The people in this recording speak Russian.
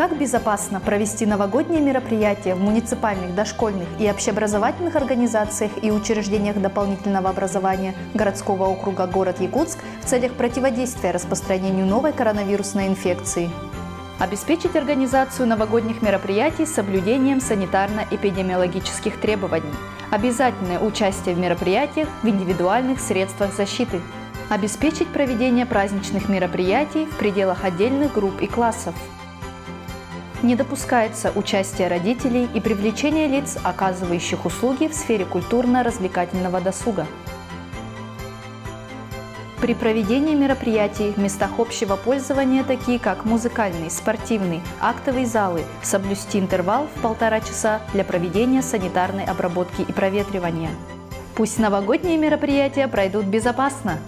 Как безопасно провести новогодние мероприятия в муниципальных, дошкольных и общеобразовательных организациях и учреждениях дополнительного образования городского округа город Якутск в целях противодействия распространению новой коронавирусной инфекции? Обеспечить организацию новогодних мероприятий с соблюдением санитарно-эпидемиологических требований. Обязательное участие в мероприятиях в индивидуальных средствах защиты. Обеспечить проведение праздничных мероприятий в пределах отдельных групп и классов. Не допускается участие родителей и привлечение лиц, оказывающих услуги в сфере культурно-развлекательного досуга. При проведении мероприятий в местах общего пользования, такие как музыкальный, спортивный, актовые залы, соблюсти интервал в 1,5 часа для проведения санитарной обработки и проветривания. Пусть новогодние мероприятия пройдут безопасно.